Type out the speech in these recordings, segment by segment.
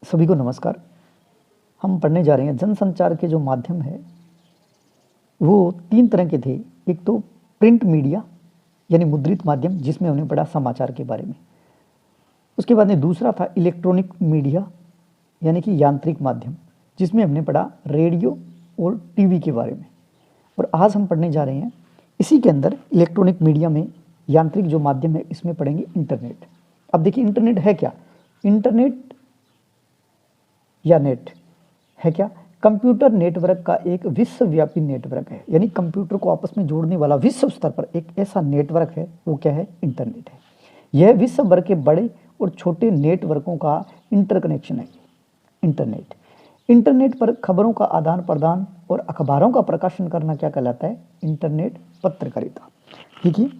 सभी को नमस्कार। हम पढ़ने जा रहे हैं जनसंचार के जो माध्यम है वो 3 तरह के थे। एक तो प्रिंट मीडिया यानी मुद्रित माध्यम, जिसमें हमने पढ़ा समाचार के बारे में। उसके बाद में दूसरा था इलेक्ट्रॉनिक मीडिया यानी कि यांत्रिक माध्यम, जिसमें हमने पढ़ा रेडियो और टीवी के बारे में। और आज हम पढ़ने जा रहे हैं इसी के अंदर इलेक्ट्रॉनिक मीडिया में यांत्रिक जो माध्यम है, इसमें पढ़ेंगे इंटरनेट। अब देखिए इंटरनेट है क्या। इंटरनेट या नेट है क्या? कंप्यूटर नेटवर्क का एक विश्वव्यापी नेटवर्क है, यानी कंप्यूटर को आपस में जोड़ने वाला विश्व स्तर पर एक ऐसा नेटवर्क है, वो क्या है? इंटरनेट है। यह विश्व भर के बड़े और छोटे नेटवर्कों का इंटरकनेक्शन है इंटरनेट। इंटरनेट पर खबरों का आदान प्रदान और अखबारों का प्रकाशन करना क्या कहलाता है? इंटरनेट पत्रकारिता। देखिए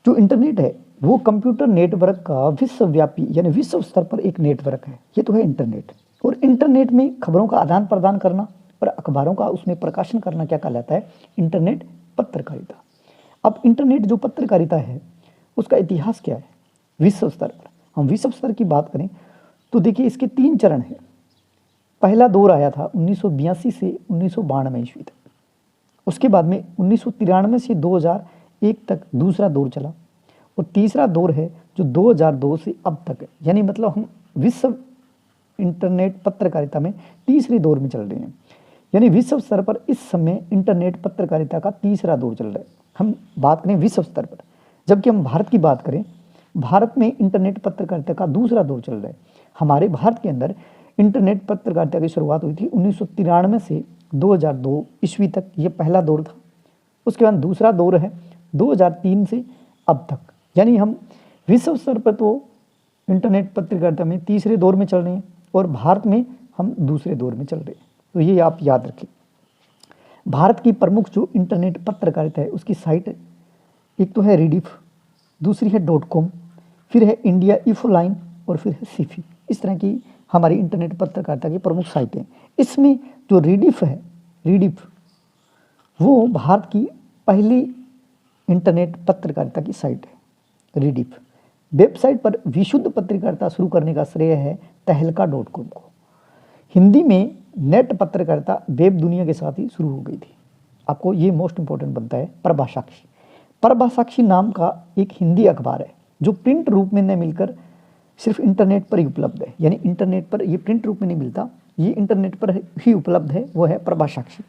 जो इंटरनेट है वो कंप्यूटर नेटवर्क का विश्वव्यापी यानी विश्व स्तर पर एक नेटवर्क है। ये तो है इंटरनेट। और इंटरनेट में खबरों का आदान प्रदान करना और अखबारों का उसमें प्रकाशन करना क्या कहलाता है? इंटरनेट पत्रकारिता। अब इंटरनेट जो पत्रकारिता है उसका इतिहास क्या है? विश्व स्तर पर हम विश्व स्तर की बात करें तो देखिए इसके 3 चरण हैं। पहला दौर आया था 1982 से 1992 ईस्वी तक। उसके बाद में 1993 से 2001 तक दूसरा दौर चला। और तीसरा दौर है जो 2002 से अब तक है, यानी मतलब हम विश्व इंटरनेट पत्रकारिता में तीसरे दौर में चल रहे हैं। यानी विश्व स्तर पर इस समय इंटरनेट पत्रकारिता का तीसरा दौर चल रहा है। हम बात करें विश्व स्तर पर, जबकि हम भारत की बात करें, भारत में इंटरनेट पत्रकारिता का दूसरा दौर चल रहा है। हमारे भारत के अंदर इंटरनेट पत्रकारिता की शुरुआत हुई थी 1993 से 2002 ईस्वी तक, ये पहला दौर था। उसके बाद दूसरा दौर है 2003 से अब तक, यानी हम विश्व स्तर पर तो इंटरनेट पत्रकारिता में तीसरे दौर में चल रहे हैं और भारत में हम दूसरे दौर में चल रहे हैं। तो ये आप याद रखें। भारत की प्रमुख जो इंटरनेट पत्रकारिता है उसकी साइट है, एक तो है रीडिफ, दूसरी है .com, फिर है इंडिया इन्फोलाइन और फिर है सिफी। इस तरह की हमारी इंटरनेट पत्रकारिता की प्रमुख साइटें। इसमें जो रीडिफ है, रीडिफ वो भारत की पहली इंटरनेट पत्रकारिता की साइट है। रीडिफ वेबसाइट पर विशुद्ध पत्रकारिता शुरू करने का श्रेय है तहलका.com को। हिंदी में नेट पत्रकारिता वेब दुनिया के साथ ही शुरू हो गई थी। आपको ये मोस्ट इंपॉर्टेंट बनता है प्रभासाक्षी। प्रभासाक्षी नाम का एक हिंदी अखबार है जो प्रिंट रूप में न मिलकर सिर्फ इंटरनेट पर ही उपलब्ध है, यानी इंटरनेट पर ये प्रिंट रूप में नहीं मिलता, ये इंटरनेट पर ही उपलब्ध है, वो है प्रभासाक्षी।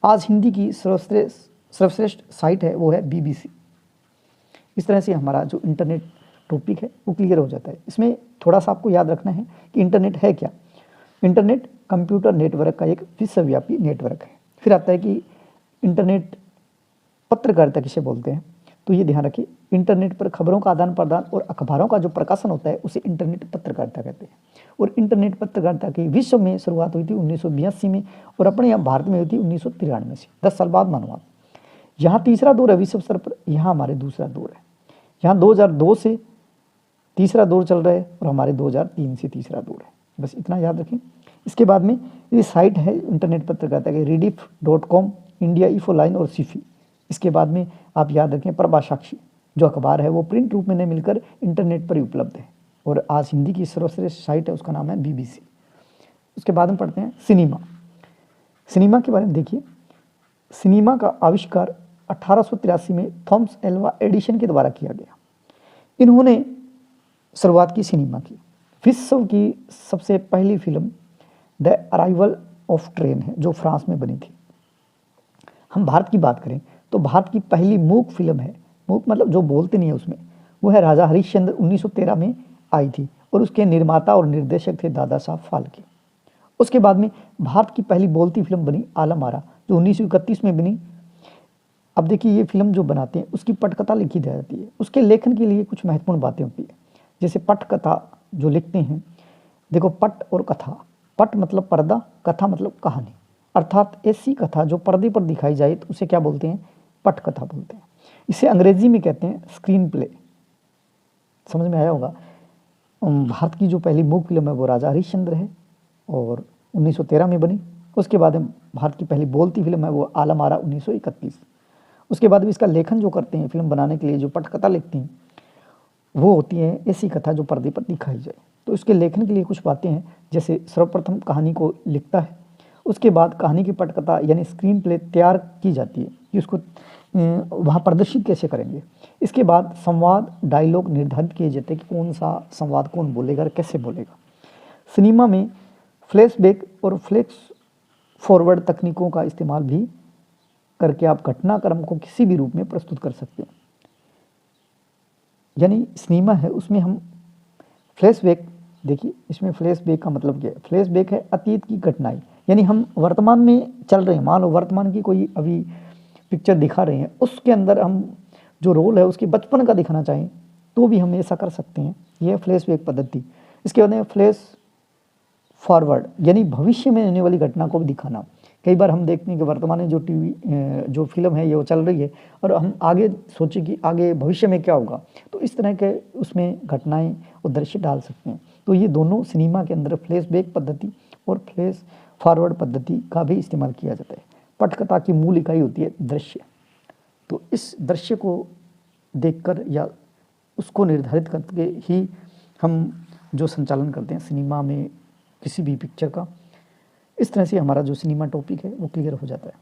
आज हिंदी की सर्वश्रेष्ठ साइट है वो है BBC। इस तरह से हमारा जो इंटरनेट टॉपिक है वो क्लियर हो जाता है। इसमें थोड़ा सा आपको याद रखना है कि इंटरनेट है क्या। इंटरनेट कंप्यूटर नेटवर्क का एक विश्वव्यापी नेटवर्क है। फिर आता है कि इंटरनेट पत्रकारिता किसे बोलते हैं, तो ये ध्यान रखिए, इंटरनेट पर खबरों का आदान प्रदान और अखबारों का जो प्रकाशन होता है उसे इंटरनेट पत्रकारिता कहते हैं। और इंटरनेट पत्रकारिता की विश्व में शुरुआत हुई थी 1982 में और अपने यहाँ भारत में हुई थी 1993 से, 10 साल बाद मानो आप। यहाँ तीसरा दौर है विश्व स्तर पर, यहाँ हमारे दूसरा दौर है। यहाँ 2002 से तीसरा दौर चल रहा है और हमारे 2003 से तीसरा दौर है। बस इतना याद रखें। इसके बाद में ये साइट है इंटरनेट पत्रकारिता के रीडिफ.com, इंडिया इन्फोलाइन और सिफी। इसके बाद में आप याद रखें प्रभासाक्षी जो अखबार है वो प्रिंट रूप में नहीं मिलकर इंटरनेट पर ही उपलब्ध है और आज हिंदी की सर्वश्रेष्ठ साइट है, उसका नाम है BBC। उसके बाद में पढ़ते हैं सिनेमा। सिनेमा के बारे में देखिए, सिनेमा का आविष्कार 1883 में थॉमस एल्वा एडिसन के द्वारा किया गया। इन्होंने शुरुआत की सिनेमा की। विश्व की सबसे पहली film the arrival of train है जो फ्रांस में बनी थी। हम भारत की बात करें तो भारत की पहली मूक फिल्म है, मूक मतलब जो बोलते नहीं है उसमें, वो है राजा हरिश्चंद्र, 1913 में आई थी और उसके निर्माता और निर्देशक थे दादा साहब फाल्के। उसके बाद में भारत की पहली बोलती फिल्म बनी आलम आरा जो 1931 में बनी। अब देखिए ये फिल्म जो बनाते हैं उसकी पटकथा लिखी जाती है। उसके लेखन के लिए कुछ महत्वपूर्ण बातें होती है, जैसे पटकथा जो लिखते हैं। देखो पट और कथा, पट मतलब पर्दा, कथा मतलब कहानी, अर्थात ऐसी कथा जो पर्दे पर दिखाई जाए तो उसे क्या बोलते हैं? पटकथा बोलते हैं। इसे अंग्रेजी में कहते हैं स्क्रीन प्ले। समझ में आया होगा। भारत की जो पहली मूक फिल्म है वो राजा हरिश्चंद्र है और 1913 में बनी। उसके बाद भारत की पहली बोलती फिल्म है वो आलम आरा 1931। उसके बाद भी इसका लेखन जो करते हैं फिल्म बनाने के लिए, जो पटकथा लिखती हैं वो होती है ऐसी कथा जो पर्दे पर दिखाई जाए। तो इसके लेखन के लिए कुछ बातें हैं, जैसे सर्वप्रथम कहानी को लिखता है, उसके बाद कहानी की पटकथा यानी स्क्रीन प्ले तैयार की जाती है कि उसको वहाँ प्रदर्शित कैसे करेंगे। इसके बाद संवाद डायलॉग निर्धारित किए जाते हैं कि कौन सा संवाद कौन बोलेगा और कैसे बोलेगा। सिनेमा में फ्लैशबैक और फ्लैश फॉरवर्ड तकनीकों का इस्तेमाल भी करके आप घटनाक्रम को किसी भी रूप में प्रस्तुत कर सकते हैं। यानी सिनेमा है उसमें हम फ्लैशबैक, देखिए इसमें फ्लैशबैक का मतलब क्या है? फ्लैशबैक है अतीत की घटनाएं, यानी हम वर्तमान में चल रहे हैं, मान लो वर्तमान की कोई अभी पिक्चर दिखा रहे हैं, उसके अंदर हम जो रोल है उसके बचपन का दिखाना चाहें तो भी हम ऐसा कर सकते हैं। यह फ्लैशबैक पद्धति। इसके बाद फ्लैश फॉरवर्ड यानी भविष्य में होने वाली घटना को भी दिखाना। कई बार हम देखते हैं कि वर्तमान में जो टीवी जो फिल्म है ये वो चल रही है और हम आगे सोचें कि आगे भविष्य में क्या होगा, तो इस तरह के उसमें घटनाएं और दृश्य डाल सकते हैं। तो ये दोनों सिनेमा के अंदर फ्लैशबैक पद्धति और फ्लैश फॉरवर्ड पद्धति का भी इस्तेमाल किया जाता है। पटकथा की मूल इकाई होती है दृश्य, तो इस दृश्य को देखकर या उसको निर्धारित करके ही हम जो संचालन करते हैं सिनेमा में किसी भी पिक्चर का। इस तरह से हमारा जो सिनेमा टॉपिक है वो क्लियर हो जाता है।